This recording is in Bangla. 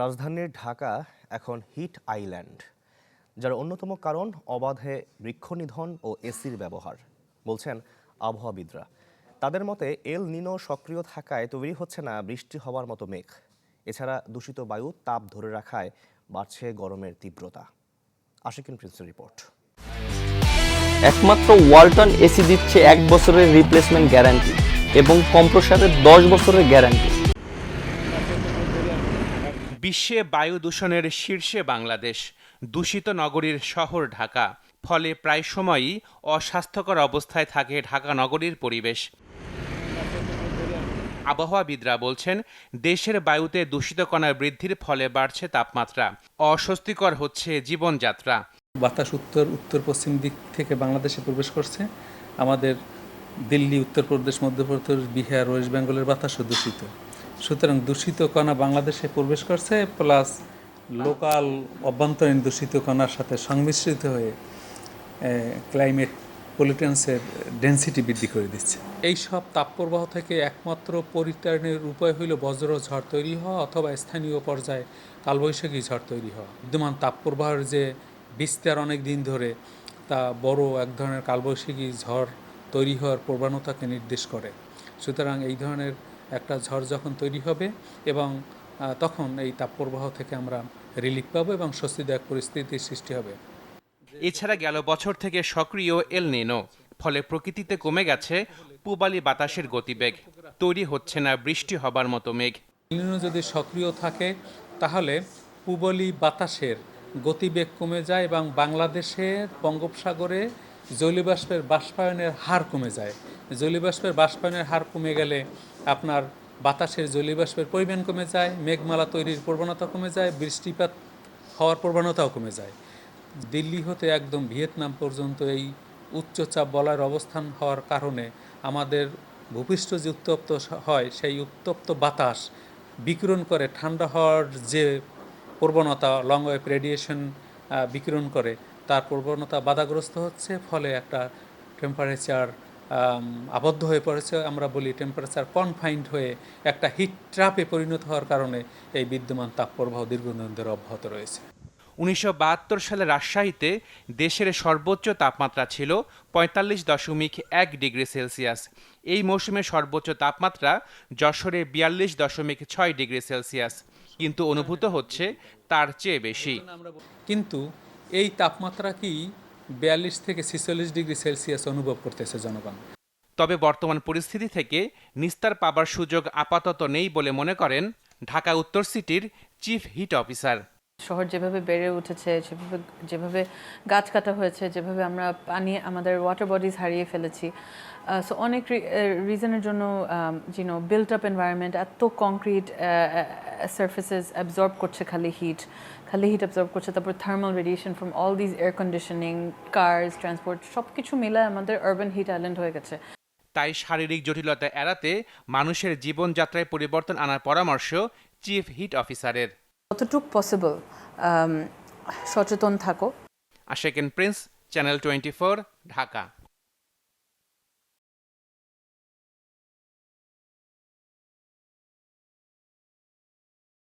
রাজধানীর ঢাকা এখন হিট আইল্যান্ড, যার অন্যতম কারণ অবাধে বৃক্ষনিধন ও এসির ব্যবহার, বলছেন আবহাওয়াবিদরা। তাদের মতে এল নিনো সক্রিয় থাকায় তৈরি হচ্ছে না বৃষ্টি হওয়ার মতো মেঘ। এছাড়া দূষিত বায়ু তাপ ধরে রাখায় বাড়ছে গরমের তীব্রতা। আশিকিন প্রিন্সের রিপোর্ট। একমাত্র ওয়ালটন এসি দিচ্ছে 1 বছরের রিপ্লেসমেন্ট গ্যারান্টি এবং কম্প্রেসরের 10 বছরের গ্যারান্টি। বিশ্বে বায়ু দূষণের শীর্ষে বাংলাদেশ, দূষিত নগরীর শহর ঢাকা। ফলে প্রায় সময়ই অস্বাস্থ্যকর অবস্থায় থাকে ঢাকা নগরীর পরিবেশ। আবহাওয়াবিদরা বলছেন, দেশের বায়ুতে দূষিত কণা বৃদ্ধির ফলে বাড়ছে তাপমাত্রা, অস্বস্তিকর হচ্ছে জীবনযাত্রা। বাতাস উত্তর পশ্চিম দিক থেকে বাংলাদেশে প্রবেশ করছে। আমাদের দিল্লি, উত্তরপ্রদেশ, মধ্যপ্রদেশ, বিহার, ওয়েস্ট বেঙ্গলের বাতাসও দূষিত। সুতরাং দূষিত কণা বাংলাদেশে প্রবেশ করছে, প্লাস লোকাল অভ্যন্তরীণ দূষিত কণার সাথে সংমিশ্রিত হয়ে ক্লাইমেট পলিউটেন্সের ডেনসিটি বৃদ্ধি করে দিচ্ছে। এই সব তাপপ্রবাহ থেকে একমাত্র পরিত্রাণের উপায় হইল বজ্র ঝড় তৈরি হওয়া অথবা স্থানীয় পর্যায়ে কালবৈশাখী ঝড় তৈরি হওয়া। বিদ্যমান তাপপ্রবাহের যে বিস্তার অনেক দিন ধরে, তা বড় এক ধরনের কালবৈশাখী ঝড় তৈরি হওয়ার প্রবণতাকে নির্দেশ করে। সুতরাং এই ধরনের একটা ঝড় যখন তৈরি হবে এবং তখন এই তাপপ্রবাহ থেকে আমরা রিলিফ পাবো এবং স্বস্তিদায়ক পরিস্থিতির সৃষ্টি হবে। এছাড়া গেল বছর থেকে সক্রিয় এল নিনো, ফলে প্রকৃতিতে কমে গেছে পূবালি বাতাসের গতিবেগ, তৈরি হচ্ছে না বৃষ্টি হবার মতো মেঘ। এল নিনো যদি সক্রিয় থাকে তাহলে পূবালি বাতাসের গতিবেগ কমে যায় এবং বাংলাদেশের বঙ্গোপসাগরে জলীয়বাষ্পের বাষ্পায়নের হার কমে যায়। জলীয়বাষ্পের বাষ্পায়নের হার কমে গেলে আপনার বাতাসের জলীয়বাষ্পের পরিমাণ কমে যায়, মেঘমালা তৈরির প্রবণতা কমে যায়, বৃষ্টিপাত হওয়ার প্রবণতাও কমে যায়। দিল্লি হতে একদম ভিয়েতনাম পর্যন্ত এই উচ্চচাপ বলয়ের অবস্থান হওয়ার কারণে আমাদের ভূপৃষ্ঠ যে উত্তপ্ত হয়, সেই উত্তপ্ত বাতাস বিকিরণ করে ঠান্ডা হওয়ার যে প্রবণতা, লং ওয়েভ রেডিয়েশন বিকিরণ করে, তার প্রবণতা বাধাগ্রস্ত হচ্ছে। ফলে একটা টেম্পারেচার আবদ্ধ হয়ে পড়েছে, আমরা বলি টেম্পারেচার কনফাইন্ড হয়ে একটা হিট ট্র্যাপে পরিণত হওয়ার কারণে এই বিদ্যমান তাপপ্রবাহ দীর্ঘদিন ধরে অব্যাহত রয়েছে। 1972 সালে রাজশাহীতে দেশের সর্বোচ্চ তাপমাত্রা ছিল 45.1 ডিগ্রি সেলসিয়াস। এই মৌসুমে সর্বোচ্চ তাপমাত্রা যশোরে 42.6 ডিগ্রি সেলসিয়াস, কিন্তু অনুভূত হচ্ছে তার চেয়ে বেশি। কিন্তু এই তাপমাত্রা কি 42 থেকে 46 ডিগ্রি সেলসিয়াস অনুভব করতেছে জনগণ। তবে বর্তমান পরিস্থিতি থেকে নিস্তার পাবার সুযোগ আপাতত নেই বলে মনে করেন ঢাকা উত্তর সিটির চিফ হিট অফিসার। শহর যেভাবে বেড়ে উঠেছে, যেভাবে গাছ কাটা হয়েছে, যেভাবে আমরা পানি, আমাদের ওয়াটার বডিজ হারিয়ে ফেলেছি, সো অনেক রিজনের জন্য বিল্ট আপ এনভায়রনমেন্ট, এত কংক্রিট সারফেসেস অ্যাবজর্ব করছে খালি হিট অ্যাবজর্ব করছে। তারপর thermal radiation from all this air conditioning, cars, transport, সব কিছু মিলে আমাদের আরবান হিট আইল্যান্ড হয়ে গেছে। তাই শারীরিক জটিলতা এড়াতে মানুষের জীবনযাত্রায় পরিবর্তন আনার পরামর্শ চিফ হিট অফিসারের। যতটুকু পসিবল সচেতন থাকো। Ashikin Prince, channel 24, Dhaka.